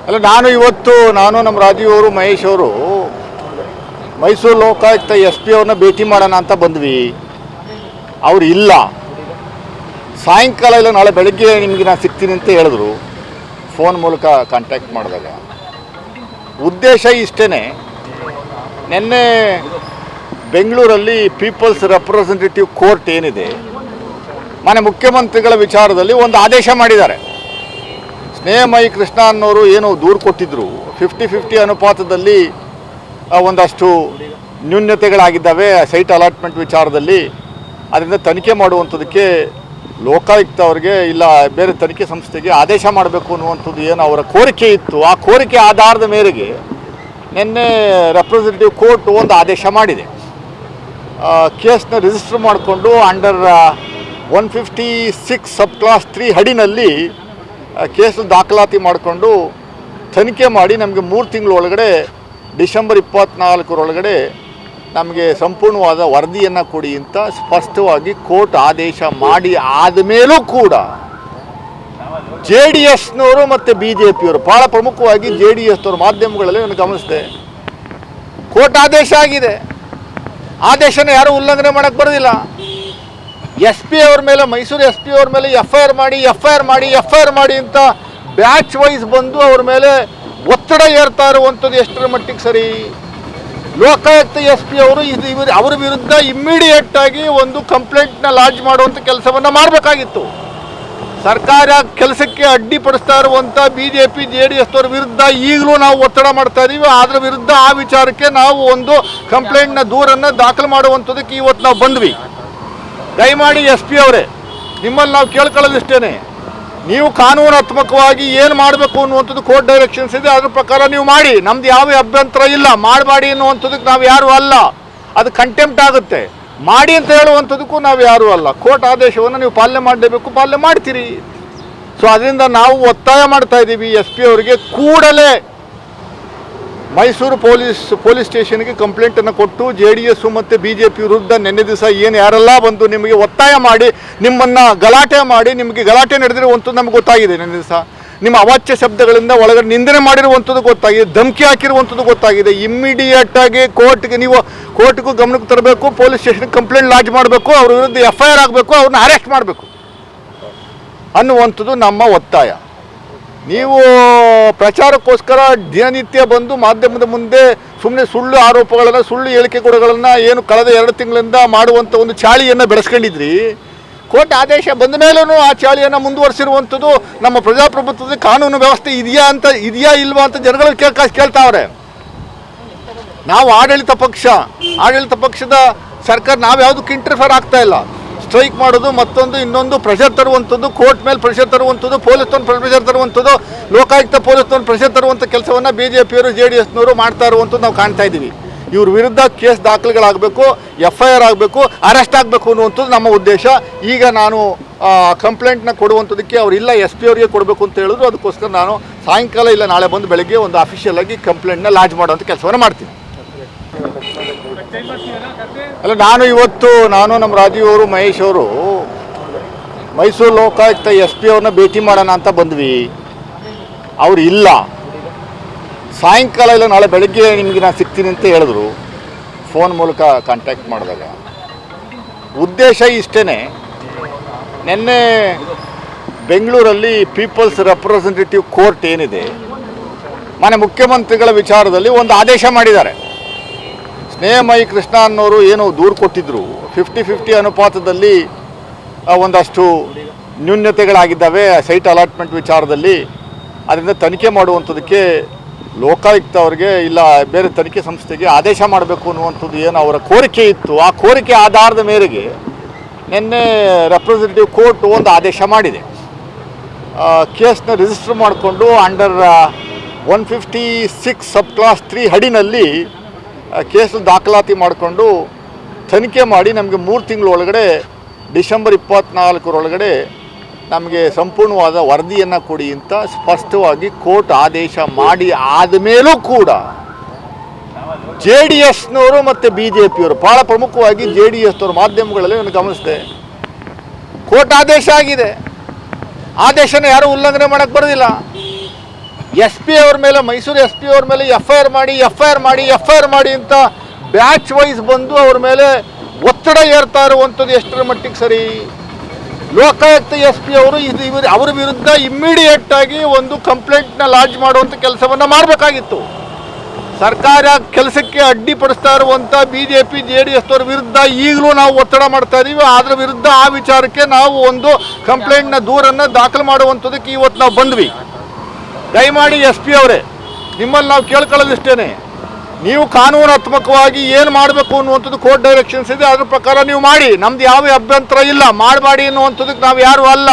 ಅಲ್ಲ, ನಾನು ನಮ್ಮ ರಾಜೀವ್ ಅವರು, ಮಹೇಶ್ ಅವರು ಮೈಸೂರು ಲೋಕಾಯುಕ್ತ SP ಅವ್ರನ್ನ ಭೇಟಿ ಮಾಡೋಣ ಅಂತ ಬಂದ್ವಿ. ಅವ್ರು ಇಲ್ಲ, ಸಾಯಂಕಾಲ ಇಲ್ಲ ನಾಳೆ ಬೆಳಗ್ಗೆ ನಿಮಗೆ ನಾನು ಸಿಗ್ತೀನಿ ಅಂತ ಹೇಳಿದ್ರು. ಫೋನ್ ಮೂಲಕ ಕಾಂಟ್ಯಾಕ್ಟ್ ಮಾಡಿದಾಗ ಉದ್ದೇಶ ಇಷ್ಟೇ. ನಿನ್ನೆ ಬೆಂಗಳೂರಲ್ಲಿ ಪೀಪಲ್ಸ್ ರೆಪ್ರೆಸೆಂಟೇಟಿವ್ ಕೋರ್ಟ್ ಏನಿದೆ, ಮಾನ್ಯ ಮುಖ್ಯಮಂತ್ರಿಗಳ ವಿಚಾರದಲ್ಲಿ ಒಂದು ಆದೇಶ ಮಾಡಿದ್ದಾರೆ. ಸ್ನೇಹಮಯಿ ಕೃಷ್ಣ ಅನ್ನೋರು ಏನು ದೂರು ಕೊಟ್ಟಿದ್ದರು, 50-50 ಅನುಪಾತದಲ್ಲಿ ಒಂದಷ್ಟು ನ್ಯೂನ್ಯತೆಗಳಾಗಿದ್ದಾವೆ ಸೈಟ್ ಅಲಾಟ್ಮೆಂಟ್ ವಿಚಾರದಲ್ಲಿ, ಅದರಿಂದ ತನಿಖೆ ಮಾಡುವಂಥದ್ದಕ್ಕೆ ಲೋಕಾಯುಕ್ತ ಅವರಿಗೆ ಇಲ್ಲ ಬೇರೆ ತನಿಖೆ ಸಂಸ್ಥೆಗೆ ಆದೇಶ ಮಾಡಬೇಕು ಅನ್ನುವಂಥದ್ದು ಏನು ಅವರ ಕೋರಿಕೆ ಇತ್ತು. ಆ ಕೋರಿಕೆ ಆಧಾರದ ಮೇರೆಗೆ ನಿನ್ನೆ ರೆಪ್ರೆಸೆಂಟೇಟಿವ್ ಕೋರ್ಟ್ ಒಂದು ಆದೇಶ ಮಾಡಿದೆ. ಕೇಸ್ನ ರಿಜಿಸ್ಟರ್ ಮಾಡಿಕೊಂಡು ಅಂಡರ್ 156 ಸಬ್ ಕ್ಲಾಸ್ 3 ಅಡಿನಲ್ಲಿ ಕೇಸ್ ದಾಖಲಾತಿ ಮಾಡಿಕೊಂಡು ತನಿಖೆ ಮಾಡಿ ನಮಗೆ 3 ತಿಂಗಳ ಒಳಗಡೆ ಡಿಸೆಂಬರ್ 24 ನಮಗೆ ಸಂಪೂರ್ಣವಾದ ವರದಿಯನ್ನು ಕೊಡಿ ಅಂತ ಸ್ಪಷ್ಟವಾಗಿ ಕೋರ್ಟ್ ಆದೇಶ ಮಾಡಿ ಆದಮೇಲೂ ಕೂಡ JDSನವರು ಮತ್ತು BJPಯವರು, ಭಾಳ ಪ್ರಮುಖವಾಗಿ JDSನವರು ಮಾಧ್ಯಮಗಳಲ್ಲಿ ನಾನು ಗಮನಿಸಿದೆ, ಕೋರ್ಟ್ ಆದೇಶ ಆಗಿದೆ, ಆದೇಶನ ಯಾರೂ ಉಲ್ಲಂಘನೆ ಮಾಡೋಕ್ಕೆ ಬರೋದಿಲ್ಲ. SP ಅವ್ರ ಮೇಲೆ, ಮೈಸೂರು SP ಅವ್ರ ಮೇಲೆ FIR ಮಾಡಿ ಅಂತ ಬ್ಯಾಚ್ ವೈಸ್ ಬಂದು ಅವ್ರ ಮೇಲೆ ಒತ್ತಡ ಏರ್ತಾ ಇರುವಂಥದ್ದು ಎಷ್ಟರ ಮಟ್ಟಿಗೆ ಸರಿ? ಲೋಕಾಯುಕ್ತ SP ಅವರು ಅವರ ವಿರುದ್ಧ ಇಮ್ಮಿಡಿಯೇಟಾಗಿ ಒಂದು ಕಂಪ್ಲೇಂಟ್ನ ಲಾಡ್ಜ್ ಮಾಡುವಂಥ ಕೆಲಸವನ್ನು ಮಾಡಬೇಕಾಗಿತ್ತು. ಸರ್ಕಾರ ಕೆಲಸಕ್ಕೆ ಅಡ್ಡಿಪಡಿಸ್ತಾ ಇರುವಂಥ BJP JDSನವ್ರ ವಿರುದ್ಧ ಈಗಲೂ ನಾವು ಒತ್ತಡ ಮಾಡ್ತಾ ಇದ್ದೀವಿ. ಅದರ ವಿರುದ್ಧ ಆ ವಿಚಾರಕ್ಕೆ ನಾವು ಒಂದು ಕಂಪ್ಲೇಂಟ್ನ ದೂರನ್ನು ದಾಖಲು ಮಾಡುವಂಥದ್ದಕ್ಕೆ ಇವತ್ತು ನಾವು ಬಂದ್ವಿ. ದಯಮಾಡಿ SP ಅವರೇ, ನಿಮ್ಮಲ್ಲಿ ನಾವು ಕೇಳ್ಕೊಳ್ಳೋದಿಷ್ಟೇ, ನೀವು ಕಾನೂನಾತ್ಮಕವಾಗಿ ಏನು ಮಾಡಬೇಕು ಅನ್ನುವಂಥದ್ದು ಕೋರ್ಟ್ ಡೈರೆಕ್ಷನ್ಸ್ ಇದೆ, ಅದ್ರ ಪ್ರಕಾರ ನೀವು ಮಾಡಿ, ನಮ್ದು ಯಾವ ಅಭ್ಯಂತರ ಇಲ್ಲ. ಮಾಡಬೇಡಿ ಅನ್ನುವಂಥದ್ದಕ್ಕೆ ನಾವು ಯಾರೂ ಅಲ್ಲ, ಅದು ಕಂಟೆಂಪ್ಟ್ ಆಗುತ್ತೆ. ಮಾಡಿ ಅಂತ ಹೇಳುವಂಥದ್ದಕ್ಕೂ ನಾವು ಯಾರೂ ಅಲ್ಲ. ಕೋರ್ಟ್ ಆದೇಶವನ್ನು ನೀವು ಪಾಲನೆ ಮಾಡಲೇಬೇಕು, ಪಾಲನೆ ಮಾಡ್ತೀರಿ. ಸೊ ಅದರಿಂದ ನಾವು ಒತ್ತಾಯ ಮಾಡ್ತಾ ಇದ್ದೀವಿ SP ಅವರಿಗೆ ಕೂಡಲೇ ಮೈಸೂರು ಪೊಲೀಸ್ ಸ್ಟೇಷನ್ಗೆ ಕಂಪ್ಲೇಂಟನ್ನು ಕೊಟ್ಟು JDS ಮತ್ತು BJP ವಿರುದ್ಧ ನಿನ್ನೆ ದಿವಸ ಏನು ಯಾರೆಲ್ಲ ಬಂದು ನಿಮಗೆ ಒತ್ತಾಯ ಮಾಡಿ ನಿಮ್ಮನ್ನು ಗಲಾಟೆ ಮಾಡಿ, ನಿಮಗೆ ಗಲಾಟೆ ನಡೆದಿರುವಂಥದ್ದು ನಮ್ಗೆ ಗೊತ್ತಾಗಿದೆ. ನಿನ್ನೆ ದಿವಸ ನಿಮ್ಮ ಅವಾಚ್ಯ ಶಬ್ದಗಳಿಂದ ಒಳಗಡೆ ನಿಂದನೆ ಮಾಡಿರುವಂಥದ್ದು ಗೊತ್ತಾಗಿದೆ, ಧಮಕಿ ಹಾಕಿರುವಂಥದ್ದು ಗೊತ್ತಾಗಿದೆ. ಇಮ್ಮಿಡಿಯೇಟಾಗಿ ಕೋರ್ಟ್ಗೂ ಗಮನಕ್ಕೆ ತರಬೇಕು, ಪೊಲೀಸ್ ಸ್ಟೇಷನ್ಗೆ ಕಂಪ್ಲೇಂಟ್ ಲಾಡ್ಜ್ ಮಾಡಬೇಕು, ಅವ್ರ ವಿರುದ್ಧ FIR ಆಗಬೇಕು, ಅವ್ರನ್ನ ಅರೆಸ್ಟ್ ಮಾಡಬೇಕು ಅನ್ನುವಂಥದ್ದು ನಮ್ಮ ಒತ್ತಾಯ. ನೀವು ಪ್ರಚಾರಕ್ಕೋಸ್ಕರ ದಿನನಿತ್ಯ ಬಂದು ಮಾಧ್ಯಮದ ಮುಂದೆ ಸುಮ್ಮನೆ ಸುಳ್ಳು ಆರೋಪಗಳನ್ನು, ಸುಳ್ಳು ಹೇಳಿಕೆಗಳನ್ನು ಏನು ಕಳೆದ 2 ತಿಂಗಳಿಂದ ಮಾಡುವಂಥ ಒಂದು ಚಾಳಿಯನ್ನು ಬೆಳೆಸ್ಕೊಂಡಿದ್ರಿ. ಕೋರ್ಟ್ ಆದೇಶ ಬಂದ ಮೇಲೂ ಆ ಚಾಳಿಯನ್ನು ಮುಂದುವರಿಸಿರುವಂಥದ್ದು ನಮ್ಮ ಪ್ರಜಾಪ್ರಭುತ್ವದ ಕಾನೂನು ವ್ಯವಸ್ಥೆ ಇದೆಯಾ ಇಲ್ವಾ ಅಂತ ಜನಗಳು ಕೇಳ್ತಾವ್ರೆ. ನಾವು ಆಡಳಿತ ಪಕ್ಷದ ಸರ್ಕಾರ ನಾವು ಯಾವುದಕ್ಕೆ ಇಂಟರ್ಫಿಯರ್ ಆಗ್ತಾ ಇಲ್ಲ. ಸ್ಟ್ರೈಕ್ ಮಾಡೋದು, ಮತ್ತೊಂದು ಇನ್ನೊಂದು ಪ್ರೆಷರ್ ತರುವಂಥದ್ದು, ಕೋರ್ಟ್ ಮೇಲೆ ಪ್ರೆಷರ್ ತರುವಂಥದ್ದು, ಪೊಲೀಸ್ನವ್ರು ಪ್ರೆಷರ್ ತರುವಂಥದ್ದು, ಲೋಕಾಯುಕ್ತ ಪೊಲೀಸ್ನವ್ರು ಪ್ರೆಷರ್ ತರುವಂಥ ಕೆಲಸವನ್ನು BJPಯವರು JDSನವರು ಮಾಡ್ತಾ ಇರುವಂಥದ್ದು ನಾವು ಕಾಣ್ತಾ ಇದ್ದೀವಿ. ಇವ್ರ ವಿರುದ್ಧ ಕೇಸ್ ದಾಖಲೆಗಳಾಗಬೇಕು, FIR ಆಗಬೇಕು, ಅರೆಸ್ಟ್ ಆಗಬೇಕು ಅನ್ನುವಂಥದ್ದು ನಮ್ಮ ಉದ್ದೇಶ. ಈಗ ನಾನು ಕಂಪ್ಲೇಂಟ್ನ ಕೊಡುವಂಥದ್ದಕ್ಕೆ ಅವರಿಲ್ಲ, SP ಅವರಿಗೆ ಕೊಡಬೇಕು ಅಂತ ಹೇಳಿದ್ರು. ಅದಕ್ಕೋಸ್ಕರ ನಾನು ಸಾಯಂಕಾಲ ಇಲ್ಲ ನಾಳೆ ಬಂದು ಬೆಳಗ್ಗೆ ಒಂದು ಅಫಿಷಿಯಲ್ ಆಗಿ ಕಂಪ್ಲೇಂಟ್ನ ಲಾಡ್ಜ್ ಮಾಡುವಂಥ ಕೆಲಸವನ್ನು ಮಾಡ್ತೀನಿ. ಅಲ್ಲ, ನಾನು ನಮ್ಮ ರಾಜೀವ್ ಅವರು, ಮಹೇಶ್ ಅವರು ಮೈಸೂರು ಲೋಕಾಯುಕ್ತ SP ಅವ್ರನ್ನ ಭೇಟಿ ಮಾಡೋಣ ಅಂತ ಬಂದ್ವಿ. ಅವ್ರು ಇಲ್ಲ, ಸಾಯಂಕಾಲ ಇಲ್ಲ ನಾಳೆ ಬೆಳಗ್ಗೆ ನಿಮಗೆ ನಾನು ಸಿಗ್ತೀನಿ ಅಂತ ಹೇಳಿದ್ರು. ಫೋನ್ ಮೂಲಕ ಕಾಂಟ್ಯಾಕ್ಟ್ ಮಾಡಿದಾಗ ಉದ್ದೇಶ ಇಷ್ಟೇ. ನಿನ್ನೆ ಬೆಂಗಳೂರಲ್ಲಿ ಪೀಪಲ್ಸ್ ರೆಪ್ರೆಸೆಂಟೇಟಿವ್ ಕೋರ್ಟ್ ಏನಿದೆ, ಮಾನ್ಯ ಮುಖ್ಯಮಂತ್ರಿಗಳ ವಿಚಾರದಲ್ಲಿ ಒಂದು ಆದೇಶ ಮಾಡಿದ್ದಾರೆ. ಸ್ನೇಹಮಯಿ ಕೃಷ್ಣ ಅನ್ನೋರು ಏನು ದೂರು ಕೊಟ್ಟಿದ್ದರು, 50-50 ಅನುಪಾತದಲ್ಲಿ ಒಂದಷ್ಟು ನ್ಯೂನ್ಯತೆಗಳಾಗಿದ್ದಾವೆ ಸೈಟ್ ಅಲಾಟ್ಮೆಂಟ್ ವಿಚಾರದಲ್ಲಿ, ಅದರಿಂದ ತನಿಖೆ ಮಾಡುವಂಥದ್ದಕ್ಕೆ ಲೋಕಾಯುಕ್ತ ಅವರಿಗೆ ಇಲ್ಲ ಬೇರೆ ತನಿಖೆ ಸಂಸ್ಥೆಗೆ ಆದೇಶ ಮಾಡಬೇಕು ಅನ್ನುವಂಥದ್ದು ಏನು ಅವರ ಕೋರಿಕೆ ಇತ್ತು. ಆ ಕೋರಿಕೆ ಆಧಾರದ ಮೇರೆಗೆ ನಿನ್ನೆ ರೆಪ್ರೆಸೆಂಟೇಟಿವ್ ಕೋರ್ಟ್ ಒಂದು ಆದೇಶ ಮಾಡಿದೆ. ಕೇಸ್ನ ರಿಜಿಸ್ಟರ್ ಮಾಡಿಕೊಂಡು ಅಂಡರ್ 156 ಸಬ್ ಕ್ಲಾಸ್ 3 ಅಡಿನಲ್ಲಿ ಕೇಸ್ ದಾಖಲಾತಿ ಮಾಡಿಕೊಂಡು ತನಿಖೆ ಮಾಡಿ ನಮಗೆ 3 ತಿಂಗಳ ಒಳಗಡೆ ಡಿಸೆಂಬರ್ 24 ನಮಗೆ ಸಂಪೂರ್ಣವಾದ ವರದಿಯನ್ನು ಕೊಡಿ ಅಂತ ಸ್ಪಷ್ಟವಾಗಿ ಕೋರ್ಟ್ ಆದೇಶ ಮಾಡಿ ಆದಮೇಲೂ ಕೂಡ JDSನವರು ಮತ್ತು BJPಯವರು, ಭಾಳ ಪ್ರಮುಖವಾಗಿ JDSನವರು ಮಾಧ್ಯಮಗಳಲ್ಲಿ ನಾನು ಗಮನಿಸಿದೆ, ಕೋರ್ಟ್ ಆದೇಶ ಆಗಿದೆ, ಆದೇಶನ ಯಾರೂ ಉಲ್ಲಂಘನೆ ಮಾಡೋಕ್ಕೆ ಬರೋದಿಲ್ಲ. ಎಸ್ ಪಿ ಅವ್ರ ಮೇಲೆ, ಮೈಸೂರು ಎಸ್ ಪಿ ಅವ್ರ ಮೇಲೆ FIR ಮಾಡಿ ಅಂತ ಬ್ಯಾಚ್ ವೈಸ್ ಬಂದು ಅವ್ರ ಮೇಲೆ ಒತ್ತಡ ಏರ್ತಾ ಇರುವಂಥದ್ದು ಎಷ್ಟರ ಮಟ್ಟಿಗೆ ಸರಿ? ಲೋಕಾಯುಕ್ತ SP ಅವರು ಅವರ ವಿರುದ್ಧ ಇಮ್ಮಿಡಿಯೇಟ್ ಆಗಿ ಒಂದು ಕಂಪ್ಲೇಂಟ್ನ ಲಾಡ್ಜ್ ಮಾಡುವಂಥ ಕೆಲಸವನ್ನು ಮಾಡಬೇಕಾಗಿತ್ತು. ಸರ್ಕಾರ ಕೆಲಸಕ್ಕೆ ಅಡ್ಡಿಪಡಿಸ್ತಾ ಇರುವಂಥ BJP JDS ಅವರ ವಿರುದ್ಧ ಈಗಲೂ ನಾವು ಒತ್ತಡ ಮಾಡ್ತಾ ಇದ್ದೀವಿ. ಅದರ ವಿರುದ್ಧ ಆ ವಿಚಾರಕ್ಕೆ ನಾವು ಒಂದು ಕಂಪ್ಲೇಂಟ್ನ ದೂರನ್ನು ದಾಖಲು ಮಾಡುವಂಥದ್ದಕ್ಕೆ ಇವತ್ತು ನಾವು ಬಂದ್ವಿ. ದಯಮಾಡಿ SP ಅವರೇ, ನಿಮ್ಮಲ್ಲಿ ನಾವು ಕೇಳ್ಕೊಳ್ಳೋದಿಷ್ಟೇನೆ, ನೀವು ಕಾನೂನಾತ್ಮಕವಾಗಿ ಏನು ಮಾಡಬೇಕು ಅನ್ನುವಂಥದ್ದು ಕೋರ್ಟ್ ಡೈರೆಕ್ಷನ್ಸ್ ಇದೆ, ಅದ್ರ ಪ್ರಕಾರ ನೀವು ಮಾಡಿ. ನಮ್ದು ಯಾವ ಅಭ್ಯಂತರ ಇಲ್ಲ. ಮಾಡಬೇಡಿ ಅನ್ನುವಂಥದ್ದಕ್ಕೆ ನಾವು ಯಾರೂ ಅಲ್ಲ.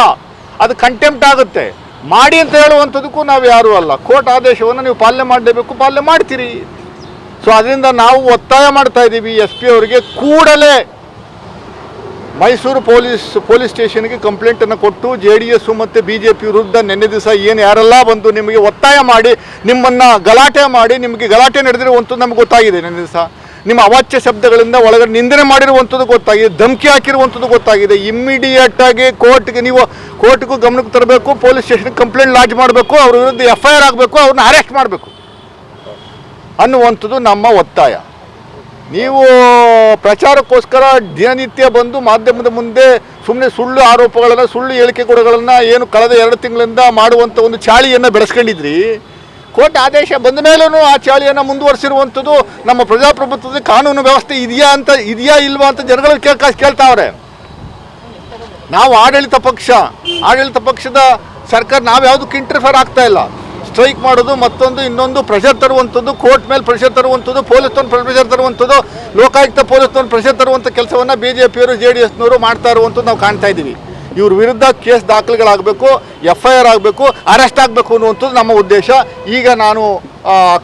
ಅದು ಕಂಟೆಂಪ್ಟ್ ಆಗುತ್ತೆ. ಮಾಡಿ ಅಂತ ಹೇಳುವಂಥದ್ದಕ್ಕೂ ನಾವು ಯಾರೂ ಅಲ್ಲ. ಕೋರ್ಟ್ ಆದೇಶವನ್ನು ನೀವು ಪಾಲನೆ ಮಾಡಲೇಬೇಕು, ಪಾಲನೆ ಮಾಡ್ತೀರಿ. ಸೊ ಅದರಿಂದ ನಾವು ಒತ್ತಾಯ ಮಾಡ್ತಾ ಇದ್ದೀವಿ SP ಅವರಿಗೆ ಕೂಡಲೇ ಮೈಸೂರು ಪೊಲೀಸ್ ಸ್ಟೇಷನ್ಗೆ ಕಂಪ್ಲೇಂಟನ್ನು ಕೊಟ್ಟು JDS ಮತ್ತು BJP ವಿರುದ್ಧ ನಿನ್ನೆ ದಿವಸ ಏನು ಯಾರೆಲ್ಲ ಬಂದು ನಿಮಗೆ ಒತ್ತಾಯ ಮಾಡಿ ನಿಮ್ಮನ್ನು ಗಲಾಟೆ ಮಾಡಿ, ನಿಮಗೆ ಗಲಾಟೆ ನಡೆದಿರುವಂಥದ್ದು ನಮಗೆ ಗೊತ್ತಾಗಿದೆ. ನಿನ್ನೆ ದಿವಸ ನಿಮ್ಮ ಅವಾಚ್ಯ ಶಬ್ದಗಳಿಂದ ಒಳಗಡೆ ನಿಂದನೆ ಮಾಡಿರುವಂಥದ್ದು ಗೊತ್ತಾಗಿದೆ, ಧಮಕಿ ಹಾಕಿರುವಂಥದ್ದು ಗೊತ್ತಾಗಿದೆ. ಇಮ್ಮಿಡಿಯೇಟಾಗಿ ಕೋರ್ಟ್ಗೂ ಗಮನಕ್ಕೆ ತರಬೇಕು, ಪೊಲೀಸ್ ಸ್ಟೇಷನ್ಗೆ ಕಂಪ್ಲೇಂಟ್ ಲಾಡ್ಜ್ ಮಾಡಬೇಕು, ಅವ್ರ ವಿರುದ್ಧ FIR ಆಗಬೇಕು, ಅವ್ರನ್ನ ಅರೆಸ್ಟ್ ಮಾಡಬೇಕು ಅನ್ನುವಂಥದ್ದು ನಮ್ಮ ಒತ್ತಾಯ. ನೀವು ಪ್ರಚಾರಕ್ಕೋಸ್ಕರ ದಿನನಿತ್ಯ ಬಂದು ಮಾಧ್ಯಮದ ಮುಂದೆ ಸುಮ್ಮನೆ ಸುಳ್ಳು ಆರೋಪಗಳನ್ನು, ಸುಳ್ಳು ಹೇಳಿಕೆಗಳನ್ನು ಏನು ಕಳೆದ 2 ತಿಂಗಳಿಂದ ಮಾಡುವಂಥ ಒಂದು ಚಾಳಿಯನ್ನು ಬೆಳೆಸ್ಕೊಂಡಿದ್ರಿ. ಕೋರ್ಟ್ ಆದೇಶ ಬಂದ ಮೇಲೂ ಆ ಚಾಳಿಯನ್ನು ಮುಂದುವರಿಸಿರುವಂಥದ್ದು ನಮ್ಮ ಪ್ರಜಾಪ್ರಭುತ್ವದ ಕಾನೂನು ವ್ಯವಸ್ಥೆ ಇದೆಯಾ ಇಲ್ವಾ ಅಂತ ಜನಗಳು ಕೇಳ್ತಾವ್ರೆ. ನಾವು ಆಡಳಿತ ಪಕ್ಷದ ಸರ್ಕಾರ ನಾವು ಯಾವುದಕ್ಕೆ ಇಂಟರ್ಫಿಯರ್ ಆಗ್ತಾ ಇಲ್ಲ. ಸ್ಟ್ರೈಕ್ ಮಾಡೋದು, ಮತ್ತೊಂದು ಇನ್ನೊಂದು ಪ್ರೆಷರ್ ತರುವಂಥದ್ದು, ಕೋರ್ಟ್ ಮೇಲೆ ಪ್ರೆಷರ್ ತರುವಂಥದ್ದು, ಪೊಲೀಸ್ನವ್ರು ಪ್ರೆಷರ್ ತರುವಂಥದ್ದು, ಲೋಕಾಯುಕ್ತ ಪೊಲೀಸ್ನವ್ರು ಪ್ರೆಷರ್ ತರುವಂಥ ಕೆಲಸವನ್ನು BJPಯವರು JDSನವರು ಮಾಡ್ತಾ ಇರುವಂಥದ್ದು ನಾವು ಕಾಣ್ತಾ ಇದ್ದೀವಿ. ಇವ್ರ ವಿರುದ್ಧ ಕೇಸ್ ದಾಖಲೆಗಳಾಗಬೇಕು, FIR ಆಗಬೇಕು, ಅರೆಸ್ಟ್ ಆಗಬೇಕು ಅನ್ನುವಂಥದ್ದು ನಮ್ಮ ಉದ್ದೇಶ. ಈಗ ನಾನು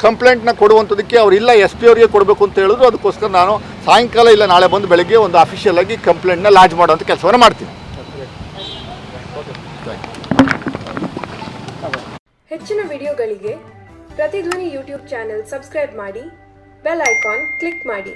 ಕಂಪ್ಲೇಂಟ್ನ ಕೊಡುವಂಥದ್ದಕ್ಕೆ ಅವರಿಲ್ಲ SP ಅವರಿಗೆ ಕೊಡಬೇಕು ಅಂತ ಹೇಳಿದ್ರು. ಅದಕ್ಕೋಸ್ಕರ ನಾನು ಸಾಯಂಕಾಲ ಇಲ್ಲ ನಾಳೆ ಬಂದು ಬೆಳಗ್ಗೆ ಒಂದು ಅಫಿಷಿಯಲ್ ಆಗಿ ಕಂಪ್ಲೇಂಟ್ನ ಲಾಡ್ಜ್ ಮಾಡುವಂಥ ಕೆಲಸವನ್ನು ಮಾಡ್ತೀನಿ. ಹೆಚ್ಚಿನ ವಿಡಿಯೋಗಳಿಗೆ ಪ್ರತಿಧ್ವನಿ YouTube ಚಾನೆಲ್ ಸಬ್ಸ್ಕ್ರೈಬ್ ಮಾಡಿ, ಬೆಲ್ ಐಕಾನ್ ಕ್ಲಿಕ್ ಮಾಡಿ.